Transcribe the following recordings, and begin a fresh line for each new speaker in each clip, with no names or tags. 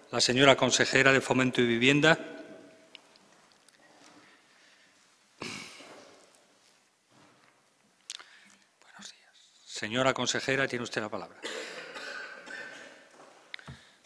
La señora consejera de Fomento y Vivienda. Buenos días. Señora consejera, tiene usted la palabra.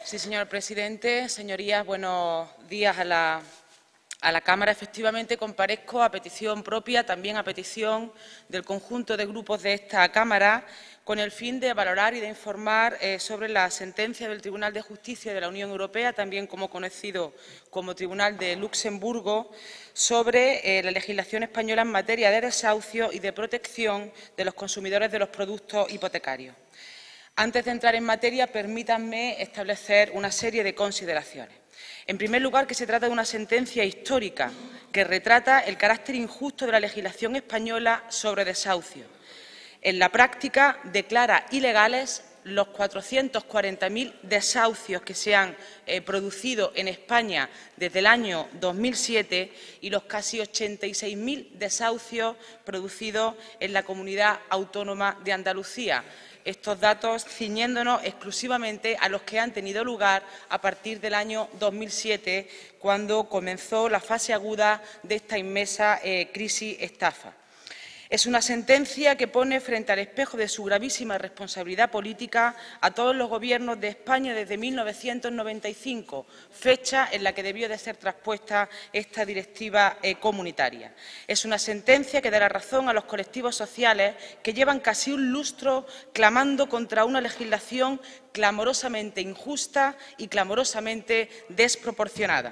Sí, señor presidente. Señorías, buenos días a la Cámara. Efectivamente, comparezco a petición propia, también a petición del conjunto de grupos de esta Cámara, con el fin de valorar y de informar sobre la sentencia del Tribunal de Justicia de la Unión Europea, también como conocido como Tribunal de Luxemburgo, sobre la legislación española en materia de desahucio y de protección de los consumidores de los productos hipotecarios. Antes de entrar en materia, permítanme establecer una serie de consideraciones. En primer lugar, que se trata de una sentencia histórica que retrata el carácter injusto de la legislación española sobre desahucio. En la práctica, declara ilegales los 440.000 desahucios que se han producido en España desde el año 2007 y los casi 86.000 desahucios producidos en la Comunidad Autónoma de Andalucía. Estos datos ciñéndonos exclusivamente a los que han tenido lugar a partir del año 2007, cuando comenzó la fase aguda de esta inmensa crisis estafa. Es una sentencia que pone frente al espejo de su gravísima responsabilidad política a todos los gobiernos de España desde 1995, fecha en la que debió de ser traspuesta esta directiva comunitaria. Es una sentencia que dará razón a los colectivos sociales que llevan casi un lustro clamando contra una legislación clamorosamente injusta y clamorosamente desproporcionada.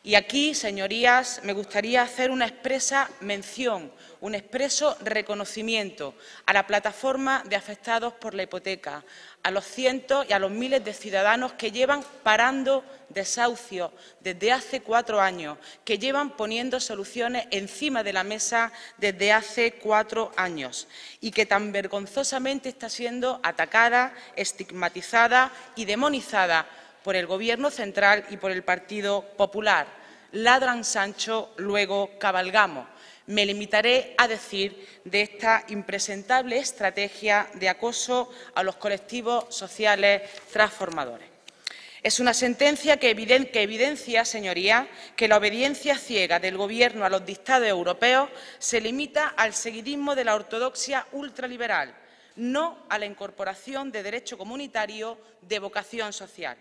Y aquí, señorías, me gustaría hacer una expresa mención, un expreso reconocimiento a la plataforma de afectados por la hipoteca, a los cientos y a los miles de ciudadanos que llevan parando desahucios desde hace 4 años, que llevan poniendo soluciones encima de la mesa desde hace 4 años y que tan vergonzosamente está siendo atacada, estigmatizada y demonizada por el Gobierno central y por el Partido Popular. Ladran Sancho, luego cabalgamos. Me limitaré a decir de esta impresentable estrategia de acoso a los colectivos sociales transformadores. Es una sentencia que evidencia, señorías, que la obediencia ciega del Gobierno a los dictados europeos se limita al seguidismo de la ortodoxia ultraliberal, no a la incorporación de derecho comunitario de vocación social.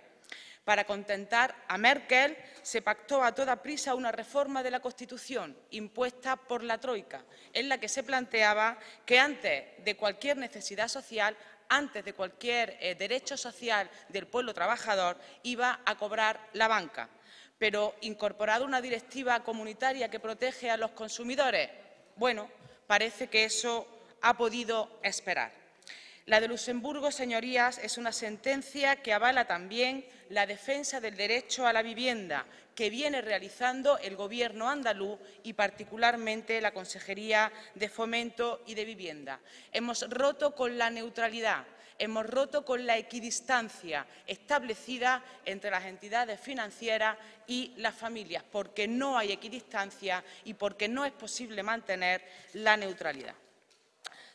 Para contentar a Merkel, se pactó a toda prisa una reforma de la Constitución impuesta por la Troika, en la que se planteaba que antes de cualquier necesidad social, antes de cualquier derecho social del pueblo trabajador, iba a cobrar la banca. Pero, ¿incorporada una directiva comunitaria que protege a los consumidores? Bueno, parece que eso ha podido esperar. La de Luxemburgo, señorías, es una sentencia que avala también la defensa del derecho a la vivienda que viene realizando el Gobierno andaluz y particularmente la Consejería de Fomento y de Vivienda. Hemos roto con la neutralidad, hemos roto con la equidistancia establecida entre las entidades financieras y las familias, porque no hay equidistancia y porque no es posible mantener la neutralidad.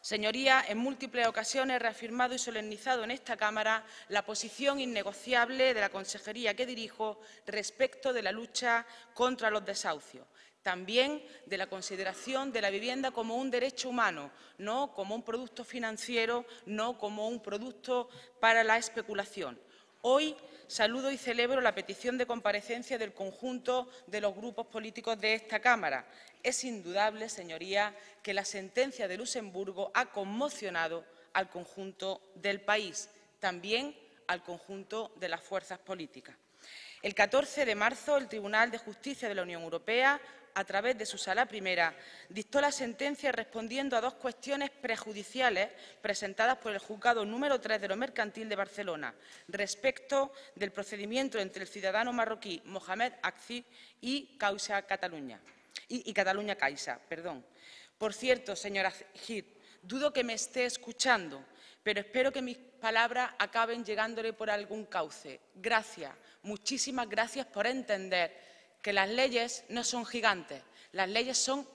Señorías, en múltiples ocasiones he reafirmado y solemnizado en esta Cámara la posición innegociable de la consejería que dirijo respecto de la lucha contra los desahucios. También de la consideración de la vivienda como un derecho humano, no como un producto financiero, no como un producto para la especulación. Hoy saludo y celebro la petición de comparecencia del conjunto de los grupos políticos de esta Cámara. Es indudable, señorías, que la sentencia de Luxemburgo ha conmocionado al conjunto del país, también al conjunto de las fuerzas políticas. El 14 de marzo, el Tribunal de Justicia de la Unión Europea, a través de su Sala Primera, dictó la sentencia respondiendo a 2 cuestiones prejudiciales presentadas por el Juzgado número 3 de lo Mercantil de Barcelona, respecto del procedimiento entre el ciudadano marroquí Mohamed Akfi y Caixa Catalunya. Catalunya Caixa, perdón. Por cierto, señora Gil, dudo que me esté escuchando, pero espero que mis palabras acaben llegándole por algún cauce. Gracias, muchísimas gracias por entender que las leyes no son gigantes, Las leyes son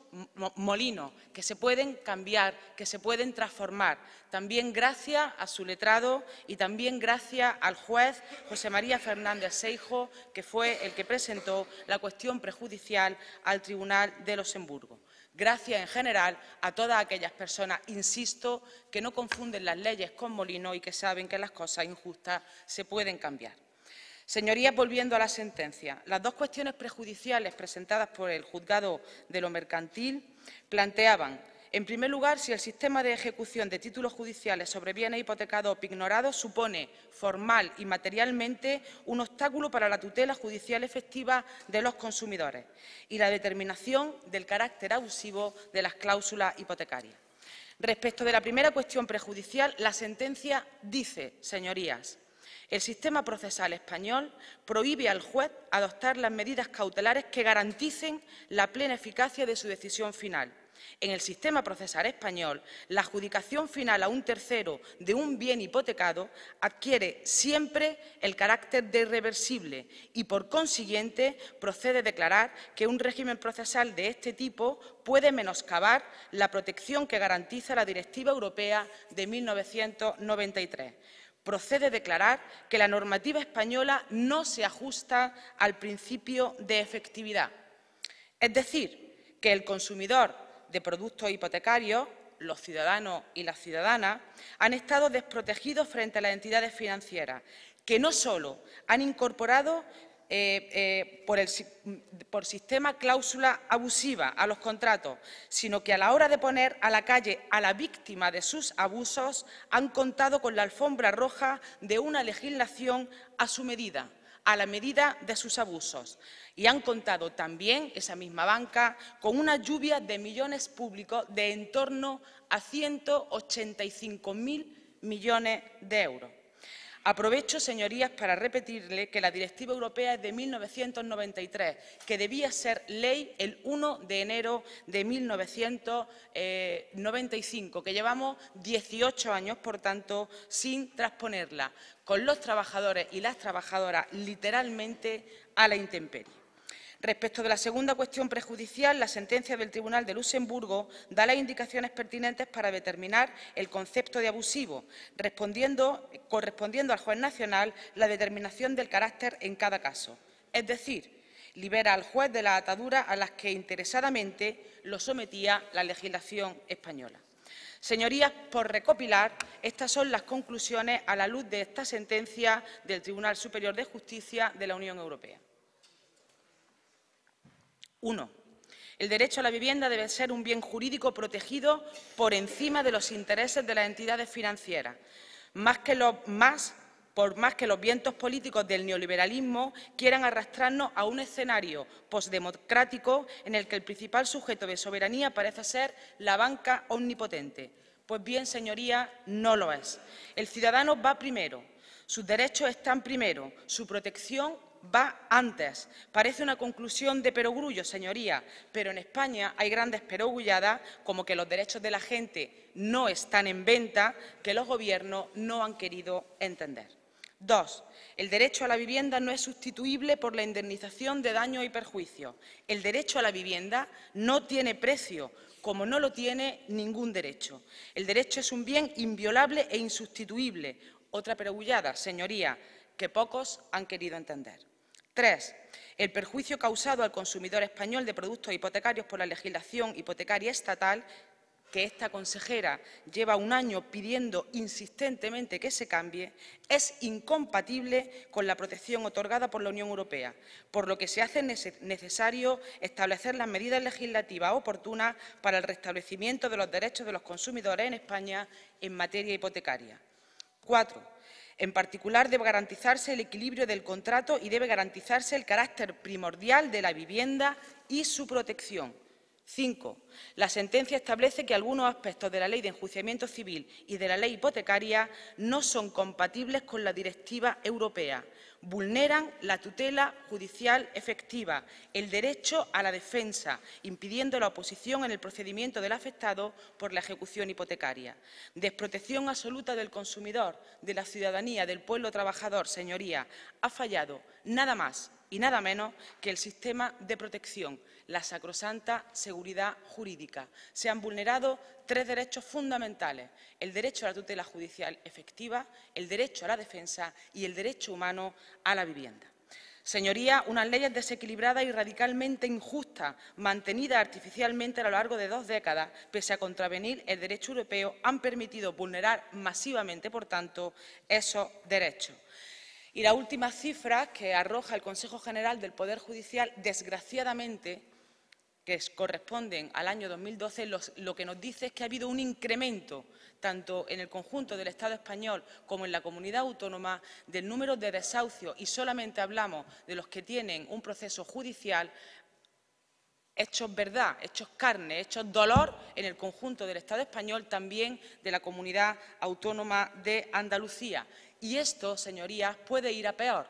molinos que se pueden cambiar, que se pueden transformar. También gracias a su letrado y también gracias al juez José María Fernández Seijo, que fue el que presentó la cuestión prejudicial al Tribunal de Luxemburgo. Gracias en general a todas aquellas personas, insisto, que no confunden las leyes con molinos y que saben que las cosas injustas se pueden cambiar. Señorías, volviendo a la sentencia, las dos cuestiones prejudiciales presentadas por el Juzgado de lo Mercantil planteaban, en primer lugar, si el sistema de ejecución de títulos judiciales sobre bienes hipotecados o pignorados supone formal y materialmente un obstáculo para la tutela judicial efectiva de los consumidores y la determinación del carácter abusivo de las cláusulas hipotecarias. Respecto de la primera cuestión prejudicial, la sentencia dice, señorías, el sistema procesal español prohíbe al juez adoptar las medidas cautelares que garanticen la plena eficacia de su decisión final. En el sistema procesal español, la adjudicación final a un tercero de un bien hipotecado adquiere siempre el carácter de irreversible y, por consiguiente, procede declarar que un régimen procesal de este tipo puede menoscabar la protección que garantiza la Directiva Europea de 1993. Procede declarar que la normativa española no se ajusta al principio de efectividad. Es decir, que el consumidor de productos hipotecarios, los ciudadanos y las ciudadanas, han estado desprotegidos frente a las entidades financieras, que no solo han incorporado por sistema cláusula abusiva a los contratos, sino que a la hora de poner a la calle a la víctima de sus abusos han contado con la alfombra roja de una legislación a su medida, a la medida de sus abusos. Y han contado también, esa misma banca, con una lluvia de millones públicos de en torno a 185.000 millones de euros. Aprovecho, señorías, para repetirle que la Directiva Europea es de 1993, que debía ser ley el 1 de enero de 1995, que llevamos 18 años, por tanto, sin transponerla, con los trabajadores y las trabajadoras literalmente a la intemperie. Respecto de la segunda cuestión prejudicial, la sentencia del Tribunal de Luxemburgo da las indicaciones pertinentes para determinar el concepto de abusivo, correspondiendo al juez nacional la determinación del carácter en cada caso. Es decir, libera al juez de las ataduras a las que interesadamente lo sometía la legislación española. Señorías, por recopilar, estas son las conclusiones a la luz de esta sentencia del Tribunal Superior de Justicia de la Unión Europea. 1. El derecho a la vivienda debe ser un bien jurídico protegido por encima de los intereses de las entidades financieras, por más que los vientos políticos del neoliberalismo quieran arrastrarnos a un escenario postdemocrático en el que el principal sujeto de soberanía parece ser la banca omnipotente. Pues bien, señorías, no lo es. El ciudadano va primero, sus derechos están primero, su protección va antes. Parece una conclusión de perogrullo, señoría, pero en España hay grandes perogulladas como que los derechos de la gente no están en venta, que los gobiernos no han querido entender. 2. El derecho a la vivienda no es sustituible por la indemnización de daños y perjuicios. El derecho a la vivienda no tiene precio, como no lo tiene ningún derecho. El derecho es un bien inviolable e insustituible. Otra perogullada, señoría, que pocos han querido entender. 3. El perjuicio causado al consumidor español de productos hipotecarios por la legislación hipotecaria estatal, que esta consejera lleva un año pidiendo insistentemente que se cambie, es incompatible con la protección otorgada por la Unión Europea, por lo que se hace necesario establecer las medidas legislativas oportunas para el restablecimiento de los derechos de los consumidores en España en materia hipotecaria. 4. En particular, debe garantizarse el equilibrio del contrato y debe garantizarse el carácter primordial de la vivienda y su protección. 5. La sentencia establece que algunos aspectos de la Ley de Enjuiciamiento Civil y de la Ley hipotecaria no son compatibles con la Directiva Europea. Vulneran la tutela judicial efectiva, el derecho a la defensa, impidiendo la oposición en el procedimiento del afectado por la ejecución hipotecaria. Desprotección absoluta del consumidor, de la ciudadanía, del pueblo trabajador, señoría. Ha fallado nada más y nada menos que el sistema de protección, la sacrosanta seguridad jurídica. Se han vulnerado 3 derechos fundamentales: el derecho a la tutela judicial efectiva, el derecho a la defensa y el derecho humano a la vivienda. Señorías, unas leyes desequilibradas y radicalmente injustas, mantenidas artificialmente a lo largo de 2 décadas, pese a contravenir el derecho europeo, han permitido vulnerar masivamente, por tanto, esos derechos. Y las últimas cifras que arroja el Consejo General del Poder Judicial, desgraciadamente, que corresponden al año 2012, lo que nos dice es que ha habido un incremento, tanto en el conjunto del Estado español como en la comunidad autónoma, del número de desahucios, y solamente hablamos de los que tienen un proceso judicial, hechos verdad, hechos carne, hechos dolor en el conjunto del Estado español, también de la comunidad autónoma de Andalucía. Y esto, señorías, puede ir a peor.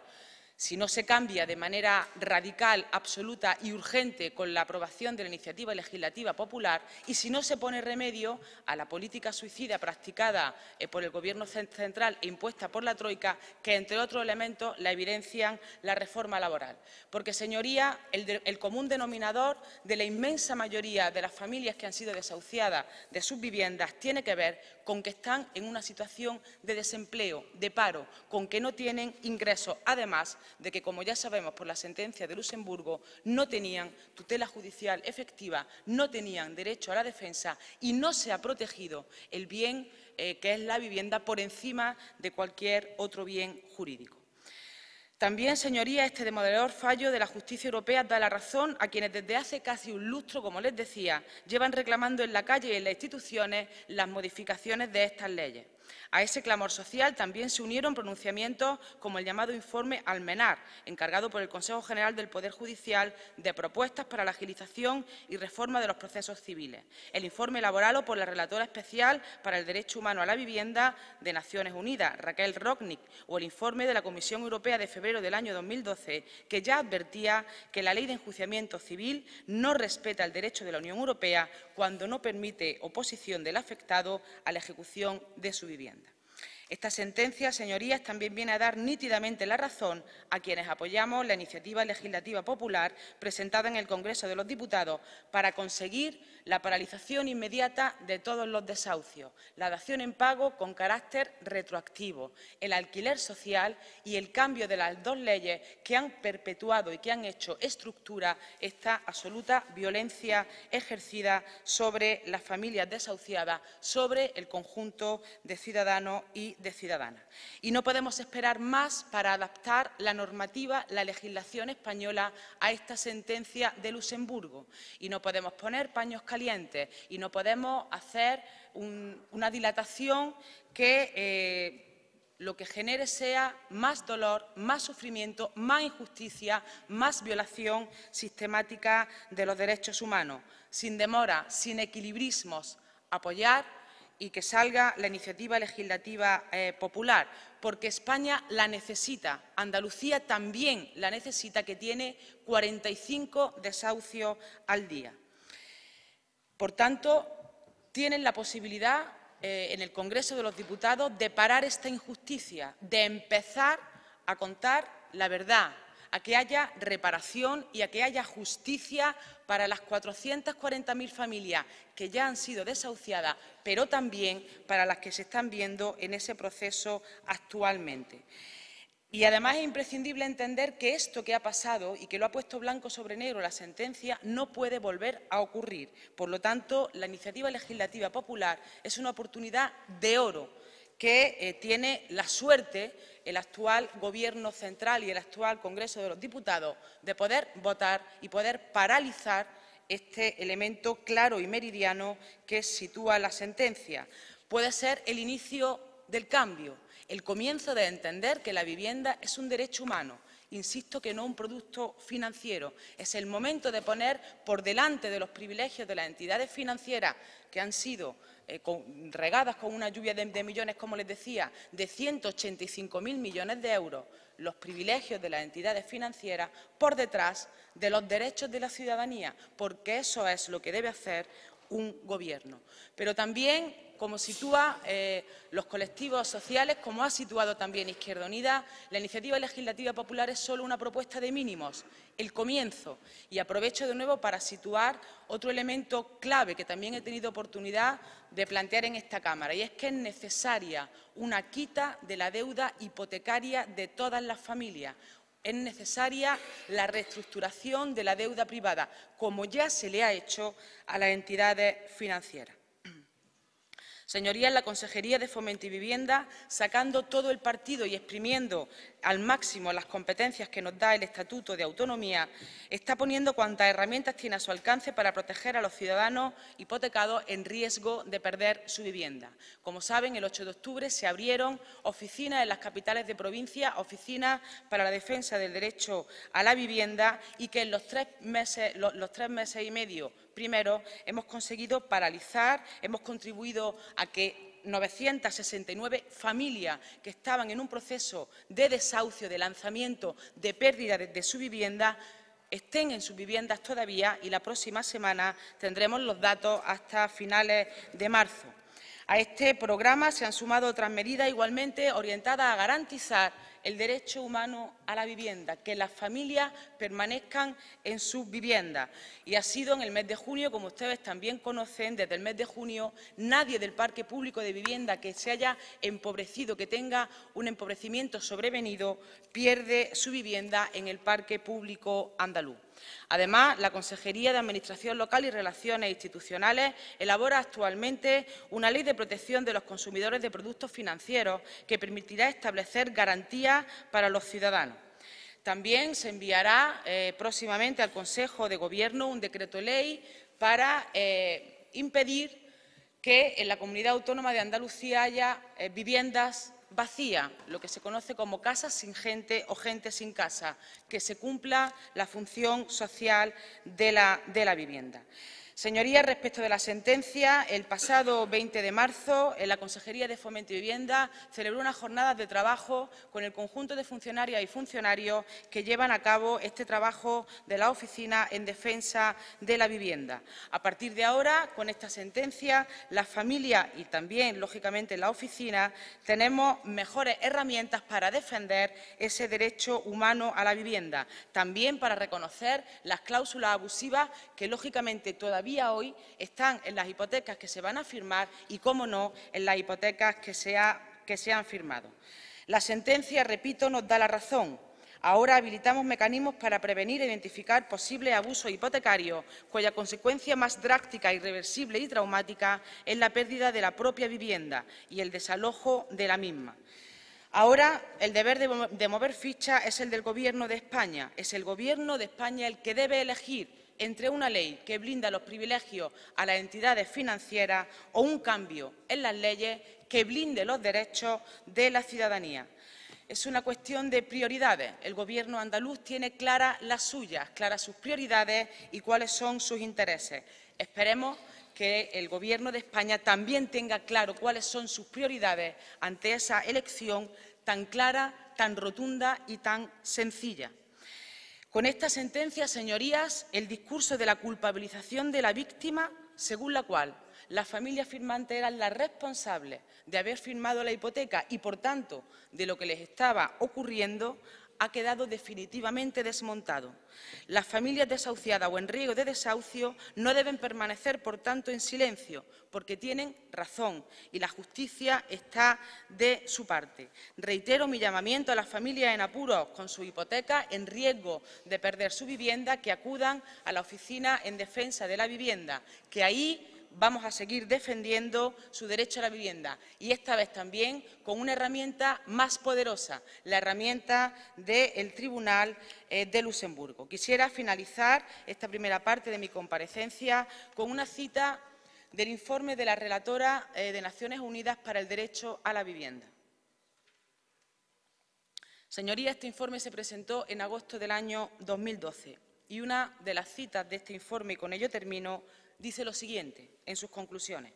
Si no se cambia de manera radical, absoluta y urgente con la aprobación de la iniciativa legislativa popular, y si no se pone remedio a la política suicida practicada por el Gobierno central e impuesta por la troika, que, entre otros elementos, la evidencian la reforma laboral. Porque, señorías, el común denominador de la inmensa mayoría de las familias que han sido desahuciadas de sus viviendas tiene que ver con que están en una situación de desempleo, de paro, con que no tienen ingresos, además de que, como ya sabemos por la sentencia de Luxemburgo, no tenían tutela judicial efectiva, no tenían derecho a la defensa y no se ha protegido el bien que es la vivienda por encima de cualquier otro bien jurídico. También, señorías, este demoledor fallo de la justicia europea da la razón a quienes desde hace casi un lustro, como les decía, llevan reclamando en la calle y en las instituciones las modificaciones de estas leyes. A ese clamor social también se unieron pronunciamientos como el llamado informe Almenar, encargado por el Consejo General del Poder Judicial de propuestas para la agilización y reforma de los procesos civiles, el informe elaborado por la relatora especial para el derecho humano a la vivienda de Naciones Unidas, Raquel Rognick, o el informe de la Comisión Europea de febrero del año 2012, que ya advertía que la Ley de Enjuiciamiento Civil no respeta el derecho de la Unión Europea cuando no permite oposición del afectado a la ejecución de su vivienda. Esta sentencia, señorías, también viene a dar nítidamente la razón a quienes apoyamos la iniciativa legislativa popular presentada en el Congreso de los Diputados para conseguir la paralización inmediata de todos los desahucios, la dación en pago con carácter retroactivo, el alquiler social y el cambio de las 2 leyes que han perpetuado y que han hecho estructura esta absoluta violencia ejercida sobre las familias desahuciadas, sobre el conjunto de ciudadanos y de ciudadanas. Y no podemos esperar más para adaptar la normativa, la legislación española a esta sentencia de Luxemburgo. Y no podemos poner paños calientes y no podemos hacer una dilatación que lo que genere sea más dolor, más sufrimiento, más injusticia, más violación sistemática de los derechos humanos. Sin demora, sin equilibrismos, apoyar y que salga la iniciativa legislativa popular, porque España la necesita, Andalucía también la necesita, que tiene 45 desahucios al día. Por tanto, tienen la posibilidad en el Congreso de los Diputados de parar esta injusticia, de empezar a contar la verdad, a que haya reparación y a que haya justicia para las 440.000 familias que ya han sido desahuciadas, pero también para las que se están viendo en ese proceso actualmente. Y además es imprescindible entender que esto que ha pasado y que lo ha puesto blanco sobre negro la sentencia no puede volver a ocurrir. Por lo tanto, la iniciativa legislativa popular es una oportunidad de oro que tiene la suerte el actual Gobierno central y el actual Congreso de los Diputados de poder votar y poder paralizar este elemento claro y meridiano que sitúa la sentencia. Puede ser el inicio del cambio, el comienzo de entender que la vivienda es un derecho humano. Insisto que no un producto financiero. Es el momento de poner por delante de los privilegios de las entidades financieras que han sido regadas con una lluvia de millones, como les decía, de 185.000 millones de euros, los privilegios de las entidades financieras por detrás de los derechos de la ciudadanía, porque eso es lo que debe hacer un Gobierno. Pero también como sitúa los colectivos sociales, como ha situado también Izquierda Unida, la iniciativa legislativa popular es solo una propuesta de mínimos, el comienzo. Y aprovecho de nuevo para situar otro elemento clave que también he tenido oportunidad de plantear en esta Cámara, y es que es necesaria una quita de la deuda hipotecaria de todas las familias. Es necesaria la reestructuración de la deuda privada, como ya se le ha hecho a las entidades financieras. Señorías, la Consejería de Fomento y Vivienda, sacando todo el partido y exprimiendo al máximo las competencias que nos da el Estatuto de Autonomía, está poniendo cuantas herramientas tiene a su alcance para proteger a los ciudadanos hipotecados en riesgo de perder su vivienda. Como saben, el 8 de octubre se abrieron oficinas en las capitales de provincia, oficinas para la defensa del derecho a la vivienda, y que en los tres meses y medio primero hemos conseguido paralizar, hemos contribuido a que 969 familias que estaban en un proceso de desahucio, de lanzamiento, de pérdida de su vivienda, estén en sus viviendas todavía, y la próxima semana tendremos los datos hasta finales de marzo. A este programa se han sumado otras medidas igualmente orientadas a garantizar el derecho humano a la vivienda, que las familias permanezcan en sus viviendas. Y ha sido en el mes de junio, como ustedes también conocen, desde el mes de junio, nadie del parque público de vivienda que se haya empobrecido, que tenga un empobrecimiento sobrevenido, pierde su vivienda en el parque público andaluz. Además, la Consejería de Administración Local y Relaciones Institucionales elabora actualmente una ley de protección de los consumidores de productos financieros que permitirá establecer garantías para los ciudadanos. También se enviará próximamente al Consejo de Gobierno un decreto ley para impedir que en la Comunidad Autónoma de Andalucía haya viviendas vacía, lo que se conoce como casas sin gente o gente sin casa, que se cumpla la función social de la vivienda. Señorías, respecto de la sentencia, el pasado 20 de marzo, la Consejería de Fomento y Vivienda celebró unas jornadas de trabajo con el conjunto de funcionarias y funcionarios que llevan a cabo este trabajo de la Oficina en defensa de la vivienda. A partir de ahora, con esta sentencia, las familias y también, lógicamente, la Oficina tenemos mejores herramientas para defender ese derecho humano a la vivienda, también para reconocer las cláusulas abusivas que, lógicamente, todavía hoy están en las hipotecas que se van a firmar y, cómo no, en las hipotecas que se han firmado. La sentencia, repito, nos da la razón. Ahora habilitamos mecanismos para prevenir e identificar posibles abusos hipotecarios, cuya consecuencia más drástica, irreversible y traumática es la pérdida de la propia vivienda y el desalojo de la misma. Ahora el deber de mover ficha es el del Gobierno de España. Es el Gobierno de España el que debe elegir entre una ley que blinda los privilegios a las entidades financieras o un cambio en las leyes que blinde los derechos de la ciudadanía. Es una cuestión de prioridades. El Gobierno andaluz tiene claras las suyas, claras sus prioridades y cuáles son sus intereses. Esperemos que el Gobierno de España también tenga claro cuáles son sus prioridades ante esa elección tan clara, tan rotunda y tan sencilla. Con esta sentencia, señorías, el discurso de la culpabilización de la víctima, según la cual las familias firmantes eran las responsables de haber firmado la hipoteca y, por tanto, de lo que les estaba ocurriendo, ha quedado definitivamente desmontado. Las familias desahuciadas o en riesgo de desahucio no deben permanecer, por tanto, en silencio, porque tienen razón y la justicia está de su parte. Reitero mi llamamiento a las familias en apuros con su hipoteca, en riesgo de perder su vivienda, que acudan a la Oficina en Defensa de la Vivienda, que ahí vamos a seguir defendiendo su derecho a la vivienda, y esta vez también con una herramienta más poderosa, la herramienta del Tribunal de Luxemburgo. Quisiera finalizar esta primera parte de mi comparecencia con una cita del informe de la relatora de Naciones Unidas para el Derecho a la Vivienda. Señorías, este informe se presentó en agosto del año 2012 y una de las citas de este informe, y con ello termino, dice lo siguiente en sus conclusiones: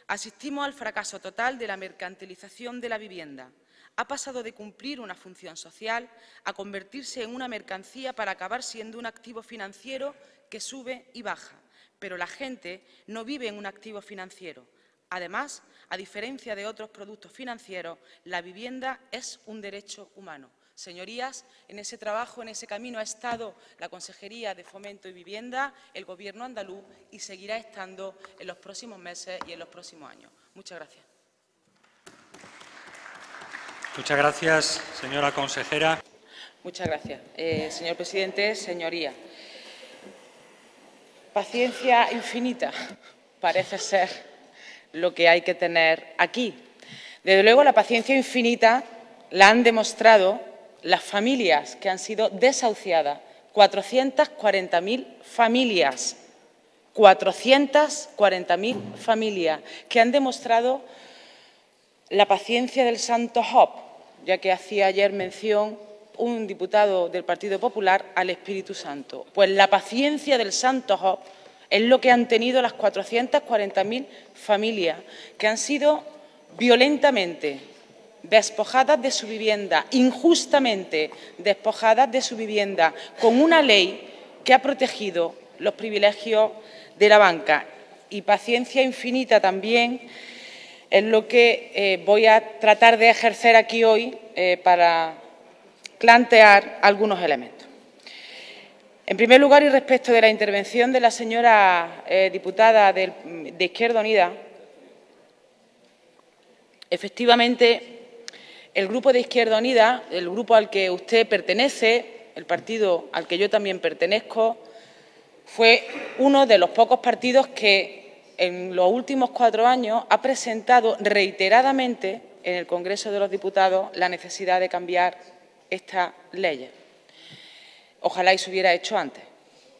asistimos al fracaso total de la mercantilización de la vivienda. Ha pasado de cumplir una función social a convertirse en una mercancía para acabar siendo un activo financiero que sube y baja. Pero la gente no vive en un activo financiero. Además, a diferencia de otros productos financieros, la vivienda es un derecho humano. Señorías, en ese trabajo, en ese camino ha estado la Consejería de Fomento y Vivienda, el Gobierno andaluz y seguirá estando en los próximos meses y en los próximos años. Muchas gracias.
Muchas gracias, señora consejera.
Muchas gracias. Señor presidente, señorías. Paciencia infinita parece ser lo que hay que tener aquí. Desde luego, la paciencia infinita la han demostrado las familias que han sido desahuciadas, 440.000 familias, 440.000 familias que han demostrado la paciencia del Santo Job, ya que hacía ayer mención un diputado del Partido Popular al Espíritu Santo. Pues la paciencia del Santo Job es lo que han tenido las 440.000 familias que han sido violentamente despojadas de su vivienda, injustamente despojadas de su vivienda, con una ley que ha protegido los privilegios de la banca. Y paciencia infinita también es lo que voy a tratar de ejercer aquí hoy para plantear algunos elementos. En primer lugar, y respecto de la intervención de la señora diputada de Izquierda Unida, efectivamente, el Grupo de Izquierda Unida, el grupo al que usted pertenece, el partido al que yo también pertenezco, fue uno de los pocos partidos que en los últimos 4 años ha presentado reiteradamente en el Congreso de los Diputados la necesidad de cambiar estas leyes. Ojalá y se hubiera hecho antes.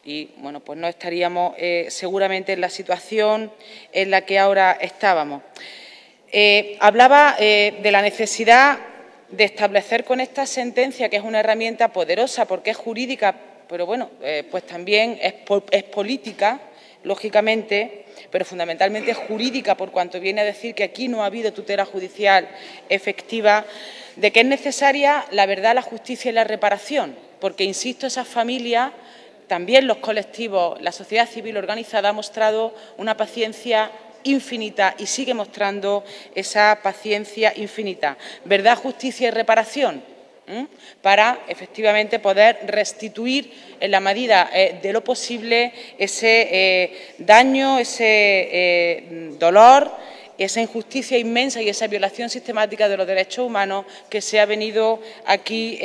Y, bueno, pues no estaríamos seguramente en la situación en la que ahora estábamos. Hablaba de la necesidad de establecer con esta sentencia, que es una herramienta poderosa porque es jurídica, pero bueno, pues también es política, lógicamente, pero fundamentalmente es jurídica, por cuanto viene a decir que aquí no ha habido tutela judicial efectiva, de que es necesaria la verdad, la justicia y la reparación, porque, insisto, esas familias, también los colectivos, la sociedad civil organizada ha mostrado una paciencia infinita y sigue mostrando esa paciencia infinita. Verdad, justicia y reparación para, efectivamente, poder restituir en la medida de lo posible ese daño, ese dolor, esa injusticia inmensa y esa violación sistemática de los derechos humanos que se ha venido aquí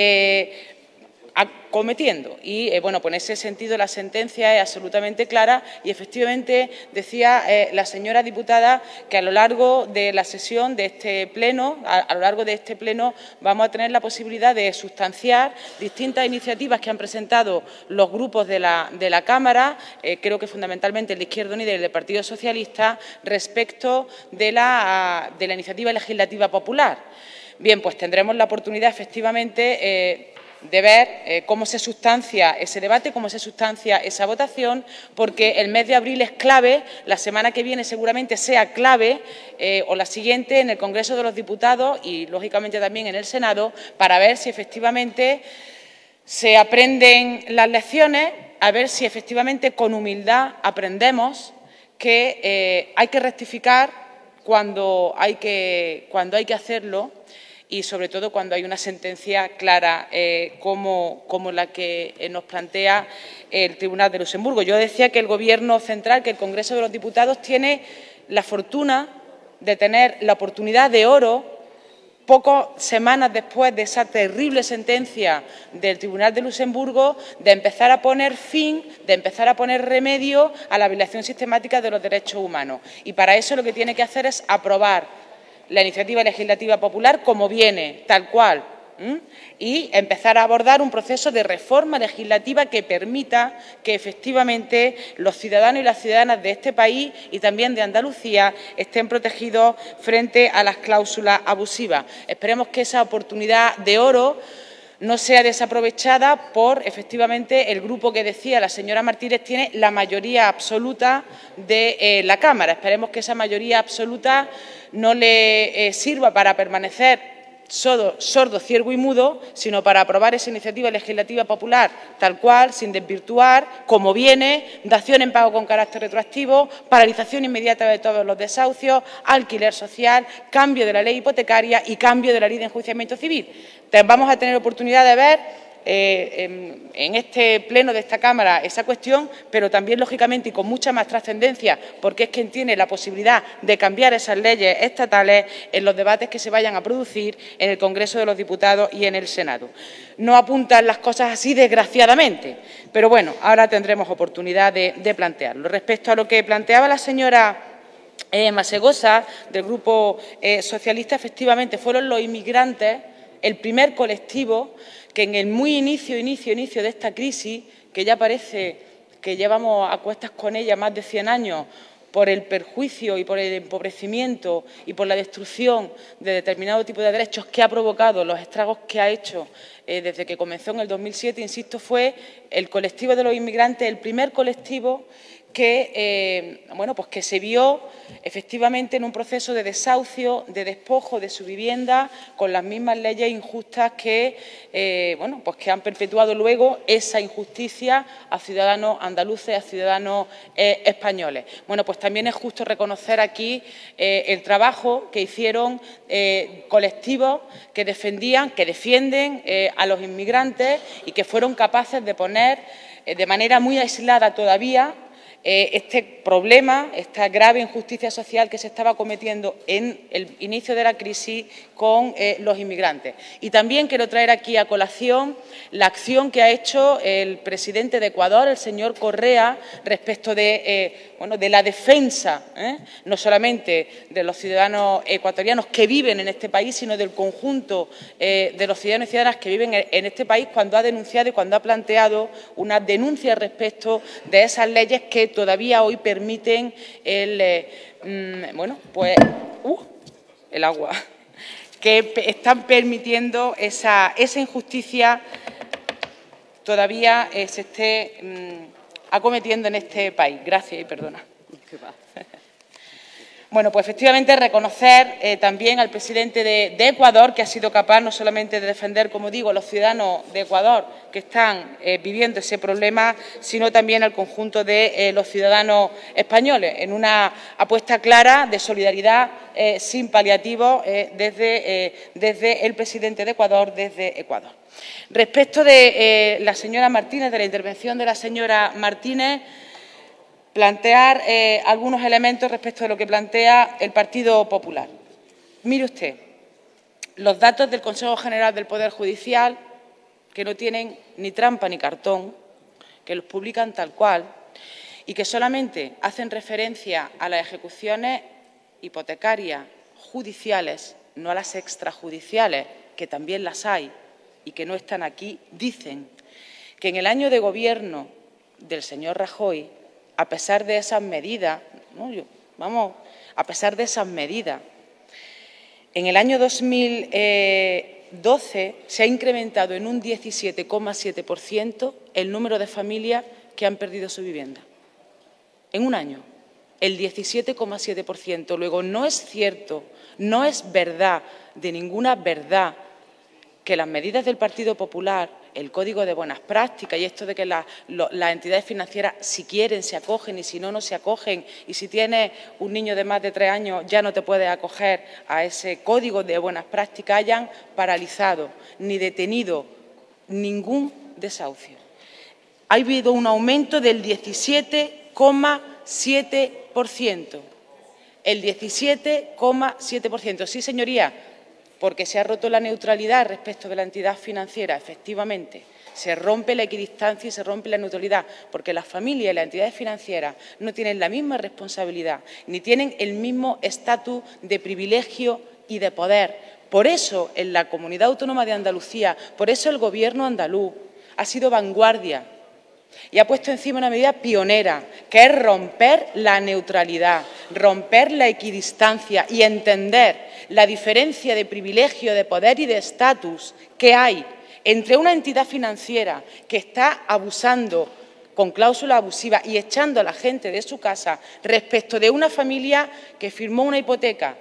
cometiendo. Y, bueno, pues en ese sentido la sentencia es absolutamente clara y, efectivamente, decía la señora diputada que a lo largo de la sesión de este pleno, a lo largo de este pleno, vamos a tener la posibilidad de sustanciar distintas iniciativas que han presentado los grupos de la Cámara, creo que fundamentalmente el de Izquierda Unida y el del Partido Socialista, respecto de la iniciativa legislativa popular. Bien, pues tendremos la oportunidad, efectivamente, de ver cómo se sustancia ese debate, cómo se sustancia esa votación, porque el mes de abril es clave, la semana que viene seguramente sea clave, o la siguiente, en el Congreso de los Diputados y, lógicamente, también en el Senado, para ver si efectivamente se aprenden las lecciones, a ver si efectivamente con humildad aprendemos que hay que rectificar cuando hay que hacerlo, y, sobre todo, cuando hay una sentencia clara como la que nos plantea el Tribunal de Luxemburgo. Yo decía que el Gobierno central, que el Congreso de los Diputados, tiene la fortuna de tener la oportunidad de oro, pocas semanas después de esa terrible sentencia del Tribunal de Luxemburgo, de empezar a poner fin, de empezar a poner remedio a la violación sistemática de los derechos humanos. Y para eso lo que tiene que hacer es aprobar la iniciativa legislativa popular como viene, tal cual, y empezar a abordar un proceso de reforma legislativa que permita que, efectivamente, los ciudadanos y las ciudadanas de este país y también de Andalucía estén protegidos frente a las cláusulas abusivas. Esperemos que esa oportunidad de oro no sea desaprovechada por, efectivamente, el grupo que decía la señora Martínez tiene la mayoría absoluta de la Cámara. Esperemos que esa mayoría absoluta no le sirva para permanecer sordo, ciego y mudo, sino para aprobar esa iniciativa legislativa popular tal cual, sin desvirtuar, como viene, dación en pago con carácter retroactivo, paralización inmediata de todos los desahucios, alquiler social, cambio de la ley hipotecaria y cambio de la ley de enjuiciamiento civil. Vamos a tener oportunidad de ver en este pleno de esta Cámara esa cuestión, pero también, lógicamente, y con mucha más trascendencia, porque es quien tiene la posibilidad de cambiar esas leyes estatales en los debates que se vayan a producir en el Congreso de los Diputados y en el Senado. No apuntan las cosas así, desgraciadamente, pero bueno, ahora tendremos oportunidad de plantearlo. Respecto a lo que planteaba la señora Masegosa, del Grupo Socialista, efectivamente fueron los inmigrantes el primer colectivo que en el muy inicio de esta crisis, que ya parece que llevamos a cuestas con ella más de 100 años, por el perjuicio y por el empobrecimiento y por la destrucción de determinado tipo de derechos que ha provocado, los estragos que ha hecho desde que comenzó en el 2007, insisto, fue el colectivo de los inmigrantes el primer colectivo que, pues que se vio efectivamente en un proceso de desahucio, de despojo de su vivienda, con las mismas leyes injustas que, pues que han perpetuado luego esa injusticia a ciudadanos andaluces, a ciudadanos españoles. Bueno, pues también es justo reconocer aquí el trabajo que hicieron colectivos que defienden a los inmigrantes y que fueron capaces de poner de manera muy aislada todavía este problema, esta grave injusticia social que se estaba cometiendo en el inicio de la crisis con los inmigrantes. Y también quiero traer aquí a colación la acción que ha hecho el presidente de Ecuador, el señor Correa, respecto de la defensa, no solamente de los ciudadanos ecuatorianos que viven en este país, sino del conjunto de los ciudadanos y ciudadanas que viven en este país, cuando ha denunciado y cuando ha planteado una denuncia respecto de esas leyes que todavía hoy permiten el agua, que están permitiendo esa injusticia todavía se esté acometiendo en este país. Gracias y perdona. Bueno, pues efectivamente reconocer también al presidente de Ecuador, que ha sido capaz no solamente de defender, como digo, a los ciudadanos de Ecuador que están viviendo ese problema, sino también al conjunto de los ciudadanos españoles, en una apuesta clara de solidaridad sin paliativos desde el presidente de Ecuador, desde Ecuador. Respecto de la señora Martínez, de la intervención de la señora Martínez, plantear algunos elementos respecto de lo que plantea el Partido Popular. Mire usted, los datos del Consejo General del Poder Judicial, que no tienen ni trampa ni cartón, que los publican tal cual y que solamente hacen referencia a las ejecuciones hipotecarias judiciales, no a las extrajudiciales, que también las hay y que no están aquí, dicen que en el año de gobierno del señor Rajoy, a pesar de esas medidas, en el año 2012 se ha incrementado en un 17,7% el número de familias que han perdido su vivienda. En un año, el 17,7%. Luego, no es cierto, no es verdad, de ninguna verdad, que las medidas del Partido Popular, el Código de Buenas Prácticas y esto de que las entidades financieras, si quieren, se acogen y si no, no se acogen, y si tienes un niño de más de 3 años ya no te puedes acoger a ese Código de Buenas Prácticas, hayan paralizado ni detenido ningún desahucio. Ha habido un aumento del 17,7%. El 17,7%. Sí, señoría, porque se ha roto la neutralidad respecto de la entidad financiera, efectivamente. Se rompe la equidistancia y se rompe la neutralidad, porque las familias y las entidades financieras no tienen la misma responsabilidad, ni tienen el mismo estatus de privilegio y de poder. Por eso, en la Comunidad Autónoma de Andalucía, por eso el Gobierno andaluz ha sido vanguardia y ha puesto encima una medida pionera, que es romper la neutralidad, romper la equidistancia y entender la diferencia de privilegio, de poder y de estatus que hay entre una entidad financiera que está abusando con cláusula abusiva y echando a la gente de su casa respecto de una familia que firmó una hipoteca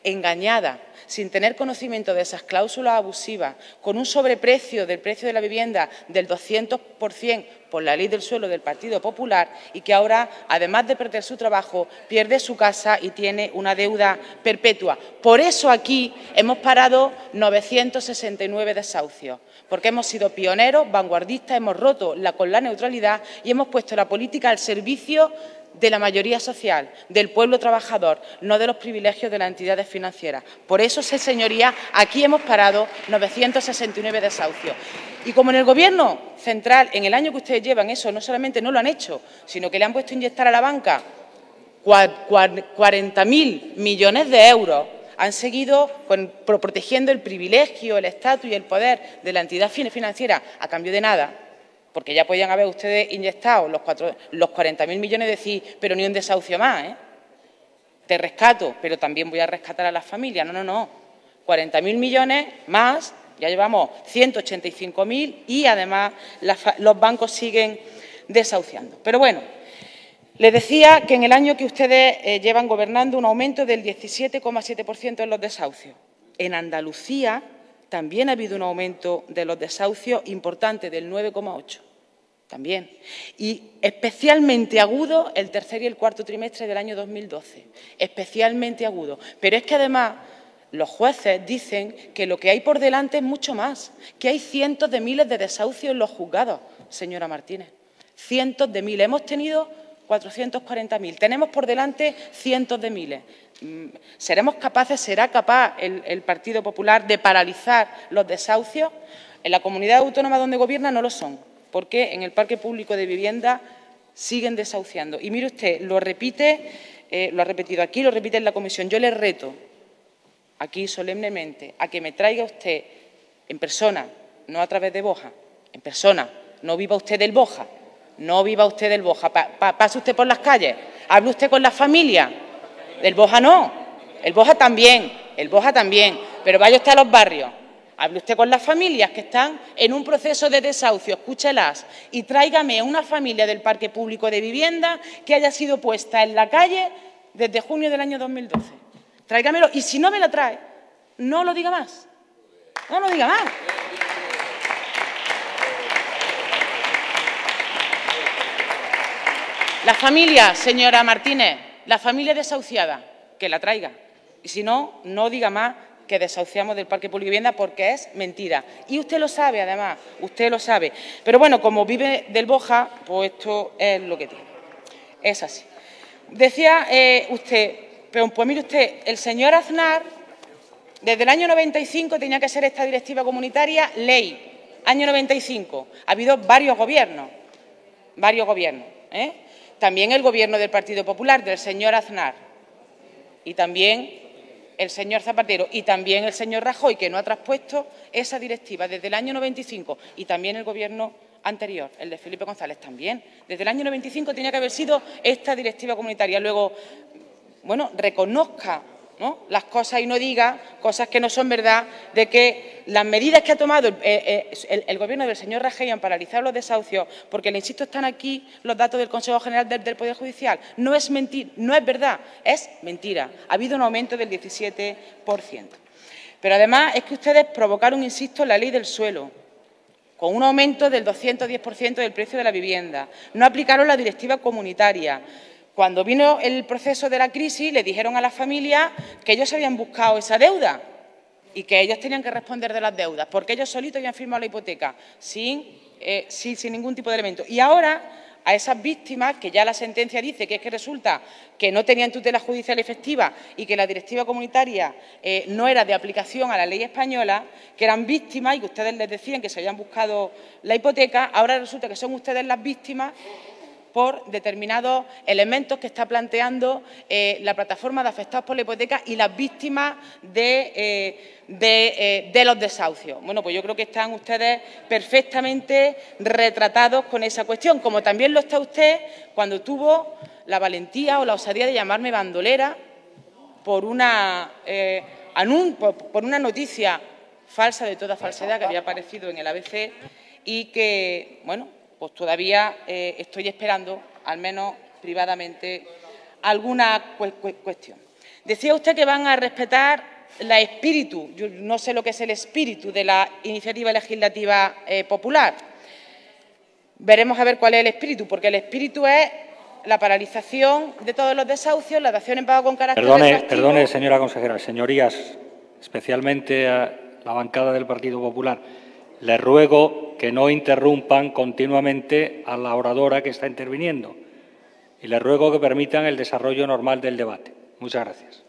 engañada, sin tener conocimiento de esas cláusulas abusivas, con un sobreprecio del precio de la vivienda del 200% por la ley del suelo del Partido Popular y que ahora, además de perder su trabajo, pierde su casa y tiene una deuda perpetua. Por eso aquí hemos parado 969 desahucios, porque hemos sido pioneros, vanguardistas, hemos roto con la neutralidad y hemos puesto la política al servicio de la mayoría social, del pueblo trabajador, no de los privilegios de las entidades financieras. Por eso, señorías, aquí hemos parado 969 desahucios. Y como en el Gobierno central, en el año que ustedes llevan, eso no solamente no lo han hecho, sino que le han puesto a inyectar a la banca 40.000 millones de euros, han seguido protegiendo el privilegio, el estatus y el poder de la entidad financiera a cambio de nada, porque ya podían haber ustedes inyectado los 40.000 millones y decir, pero ni un desahucio más, ¿eh? Te rescato, pero también voy a rescatar a las familias. No. 40.000 millones más, ya llevamos 185.000 y además los bancos siguen desahuciando. Pero bueno, les decía que en el año que ustedes llevan gobernando un aumento del 17,7% en los desahucios. En Andalucía también ha habido un aumento de los desahucios importante del 9,8%. También. Y especialmente agudo el tercer y el cuarto trimestre del año 2012. Especialmente agudo. Pero es que además los jueces dicen que lo que hay por delante es mucho más, que hay cientos de miles de desahucios en los juzgados, señora Martínez. Cientos de miles. Hemos tenido 440.000. Tenemos por delante cientos de miles. ¿Seremos capaces, será capaz el Partido Popular de paralizar los desahucios? En la comunidad autónoma donde gobierna no lo son, porque en el parque público de vivienda siguen desahuciando. Y mire usted, lo repite, lo ha repetido aquí, lo repite en la comisión. Yo le reto aquí solemnemente a que me traiga usted en persona, no a través de Boja, en persona, no viva usted del Boja, no viva usted del Boja, pase usted por las calles, hable usted con la familia, del Boja no, el Boja también, pero vaya usted a los barrios, hable usted con las familias que están en un proceso de desahucio, escúchelas, y tráigame una familia del parque público de vivienda que haya sido puesta en la calle desde junio del año 2012. Tráigamelo, y si no me la trae, no lo diga más, no lo diga más. La familia, señora Martínez, la familia desahuciada, que la traiga. Y si no, no diga más que desahuciamos del parque público de vivienda porque es mentira. Y usted lo sabe, además, usted lo sabe. Pero bueno, como vive del Boja, pues esto es lo que tiene. Es así. Decía usted, pero pues mire usted, el señor Aznar, desde el año 95 tenía que ser esta directiva comunitaria ley. Año 95. Ha habido varios gobiernos, ¿eh? También el Gobierno del Partido Popular, del señor Aznar, y también el señor Zapatero, y también el señor Rajoy, que no ha traspuesto esa directiva desde el año 95, y también el Gobierno anterior, el de Felipe González, también. Desde el año 95 tenía que haber sido esta directiva comunitaria. Luego, bueno, reconozca, ¿no?, las cosas y no diga cosas que no son verdad, de que las medidas que ha tomado el Gobierno del señor Rajoy han paralizado los desahucios, porque, le insisto, están aquí los datos del Consejo General del Poder Judicial. No es mentira, no es verdad, es mentira. Ha habido un aumento del 17%. Pero además es que ustedes provocaron, insisto, la ley del suelo, con un aumento del 210% del precio de la vivienda. No aplicaron la directiva comunitaria. Cuando vino el proceso de la crisis, le dijeron a las familias que ellos habían buscado esa deuda y que ellos tenían que responder de las deudas, porque ellos solitos habían firmado la hipoteca sin ningún tipo de elemento. Y ahora, a esas víctimas, que ya la sentencia dice que es que resulta que no tenían tutela judicial efectiva y que la directiva comunitaria no era de aplicación a la ley española, que eran víctimas y que ustedes les decían que se habían buscado la hipoteca, ahora resulta que son ustedes las víctimas por determinados elementos que está planteando la plataforma de afectados por la hipoteca y las víctimas de los desahucios. Bueno, pues yo creo que están ustedes perfectamente retratados con esa cuestión, como también lo está usted cuando tuvo la valentía o la osadía de llamarme bandolera por una noticia falsa de toda falsedad que había aparecido en el ABC y que, bueno, pues todavía estoy esperando, al menos privadamente, alguna cuestión. Decía usted que van a respetar la espíritu, yo no sé lo que es el espíritu de la iniciativa legislativa popular. Veremos a ver cuál es el espíritu, porque el espíritu es la paralización de todos los desahucios, la dación en pago con carácter retroactivo.
Perdone, señora consejera. Señorías, especialmente a la bancada del Partido Popular, les ruego que no interrumpan continuamente a la oradora que está interviniendo y les ruego que permitan el desarrollo normal del debate. Muchas gracias.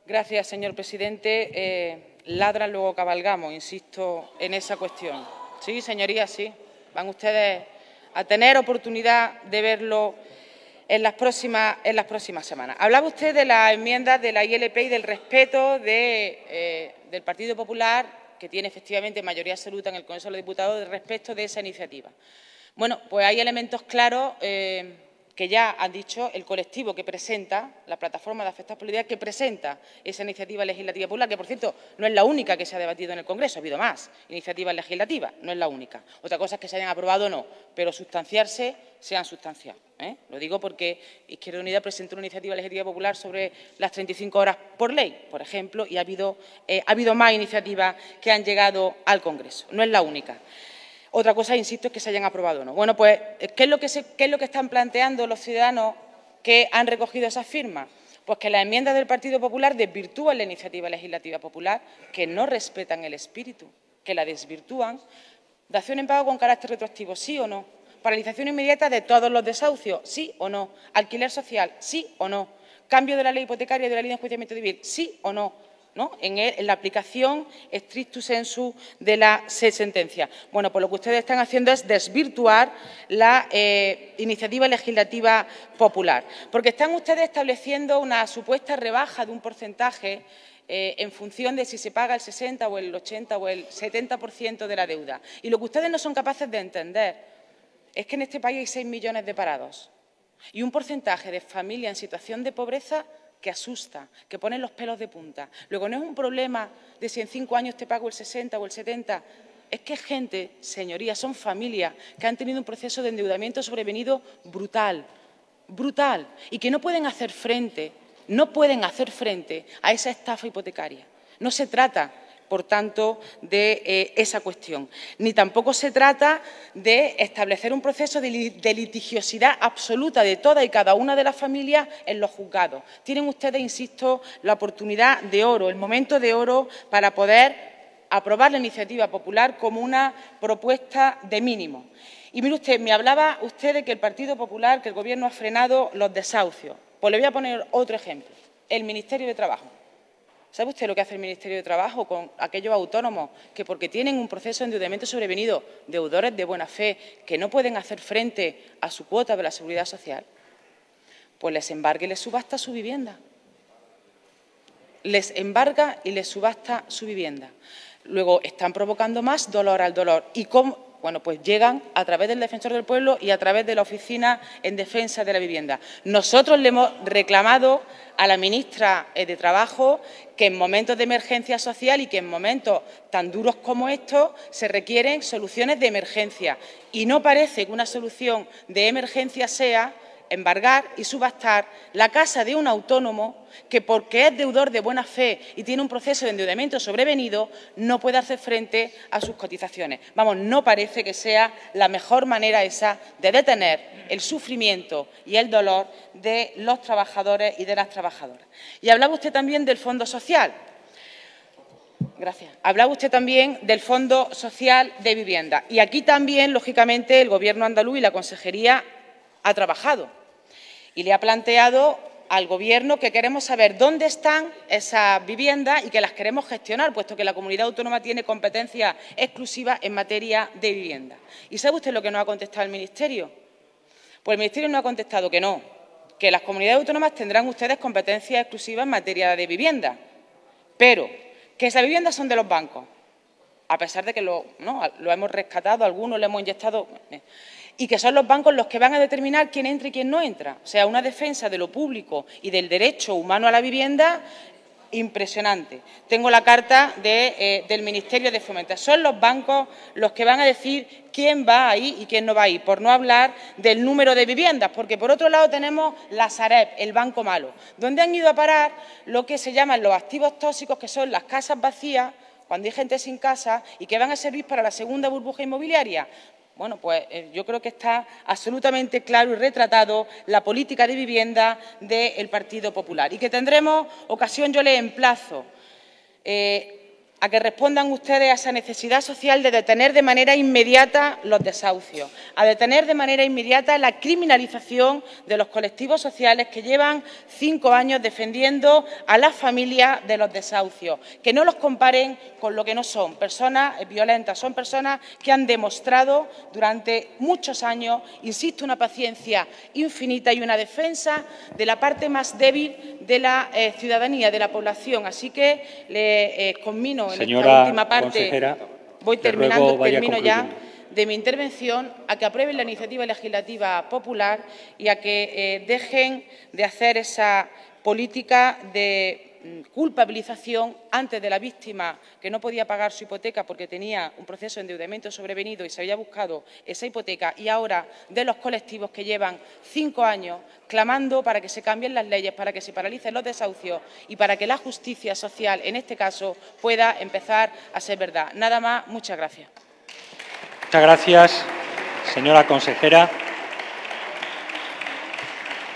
Gracias, señor presidente. Ladran, luego cabalgamos, insisto en esa cuestión. Sí, señorías, sí. Van ustedes a tener oportunidad de verlo en las próximas semanas. Hablaba usted de las enmiendas de la ILP y del respeto del Partido Popular, que tiene efectivamente mayoría absoluta en el Congreso de los Diputados, del respeto de esa iniciativa. Bueno, pues hay elementos claros que ya han dicho el colectivo que presenta, la plataforma de afectados por la idea, que presenta esa iniciativa legislativa popular, que, por cierto, no es la única que se ha debatido en el Congreso, ha habido más iniciativas legislativas, no es la única. Otra cosa es que se hayan aprobado o no, pero sustanciarse se han sustanciado. Lo digo porque Izquierda Unida presentó una iniciativa legislativa popular sobre las 35 horas por ley, por ejemplo, y ha habido más iniciativas que han llegado al Congreso. No es la única. Otra cosa, insisto, es que se hayan aprobado o no. Bueno, pues, ¿qué es lo que están planteando los ciudadanos que han recogido esas firmas? Pues que las enmiendas del Partido Popular desvirtúan la iniciativa legislativa popular, que no respetan el espíritu, que la desvirtúan. Dación en pago con carácter retroactivo, ¿sí o no? Paralización inmediata de todos los desahucios, ¿sí o no? Alquiler social, ¿sí o no? Cambio de la ley hipotecaria y de la ley de enjuiciamiento civil, ¿sí o no? En la aplicación stricto sensu de la sentencia. Bueno, pues lo que ustedes están haciendo es desvirtuar la iniciativa legislativa popular, porque están ustedes estableciendo una supuesta rebaja de un porcentaje en función de si se paga el 60 o el 80 o el 70% de la deuda. Y lo que ustedes no son capaces de entender es que en este país hay 6 millones de parados y un porcentaje de familias en situación de pobreza que asusta, que pone los pelos de punta. Luego, no es un problema de si en 5 años te pago el 60 o el 70. Es que gente, señorías, son familias que han tenido un proceso de endeudamiento sobrevenido brutal, brutal, y que no pueden hacer frente a esa estafa hipotecaria. No se trata, por tanto, de esa cuestión. Ni tampoco se trata de establecer un proceso de litigiosidad absoluta de toda y cada una de las familias en los juzgados. Tienen ustedes, insisto, la oportunidad de oro, el momento de oro para poder aprobar la iniciativa popular como una propuesta de mínimo. Y mire usted, me hablaba usted de que el Partido Popular, que el Gobierno ha frenado los desahucios. Pues le voy a poner otro ejemplo, el Ministerio de Trabajo. ¿Sabe usted lo que hace el Ministerio de Trabajo con aquellos autónomos que, porque tienen un proceso de endeudamiento sobrevenido, deudores de buena fe, que no pueden hacer frente a su cuota de la Seguridad Social? Pues les embarga y les subasta su vivienda. Les embarga y les subasta su vivienda. Luego están provocando más dolor al dolor. ¿Y cómo? Bueno, pues llegan a través del Defensor del Pueblo y a través de la Oficina en Defensa de la Vivienda. Nosotros le hemos reclamado a la ministra de Trabajo que en momentos de emergencia social y que en momentos tan duros como estos se requieren soluciones de emergencia. Y no parece que una solución de emergencia sea embargar y subastar la casa de un autónomo que, porque es deudor de buena fe y tiene un proceso de endeudamiento sobrevenido, no puede hacer frente a sus cotizaciones. Vamos, no parece que sea la mejor manera esa de detener el sufrimiento y el dolor de los trabajadores y de las trabajadoras. Y hablaba usted también del Fondo Social. Gracias. Hablaba usted también del Fondo Social de Vivienda. Y aquí también, lógicamente, el Gobierno andaluz y la Consejería ha trabajado y le ha planteado al Gobierno que queremos saber dónde están esas viviendas y que las queremos gestionar, puesto que la comunidad autónoma tiene competencia exclusiva en materia de vivienda. ¿Y sabe usted lo que nos ha contestado el Ministerio? Pues el Ministerio nos ha contestado que no, que las comunidades autónomas tendrán ustedes competencia exclusiva en materia de vivienda, pero que esas viviendas son de los bancos, a pesar de que lo hemos rescatado, algunos le hemos inyectado, y que son los bancos los que van a determinar quién entra y quién no entra. O sea, una defensa de lo público y del derecho humano a la vivienda impresionante. Tengo la carta del Ministerio de Fomento. Son los bancos los que van a decir quién va ahí y quién no va ahí, por no hablar del número de viviendas, porque por otro lado tenemos la Sareb, el banco malo, donde han ido a parar lo que se llaman los activos tóxicos, que son las casas vacías, cuando hay gente sin casa, y que van a servir para la segunda burbuja inmobiliaria. Bueno, pues yo creo que está absolutamente claro y retratado la política de vivienda del Partido Popular y que tendremos ocasión, yo les emplazo a que respondan ustedes a esa necesidad social de detener de manera inmediata los desahucios, a detener de manera inmediata la criminalización de los colectivos sociales que llevan 5 años defendiendo a las familias de los desahucios, que no los comparen con lo que no son, personas violentas, son personas que han demostrado durante muchos años, insisto, una paciencia infinita y una defensa de la parte más débil de la ciudadanía, de la población. Así que le conmino en esta última parte, voy terminando, termino ya, de mi intervención, a que aprueben la iniciativa legislativa popular y a que dejen de hacer esa política de culpabilización antes de la víctima que no podía pagar su hipoteca porque tenía un proceso de endeudamiento sobrevenido y se había buscado esa hipoteca, y ahora de los colectivos que llevan 5 años clamando para que se cambien las leyes, para que se paralicen los desahucios y para que la justicia social, en este caso, pueda empezar a ser verdad. Nada más, muchas gracias.
Muchas gracias, señora consejera.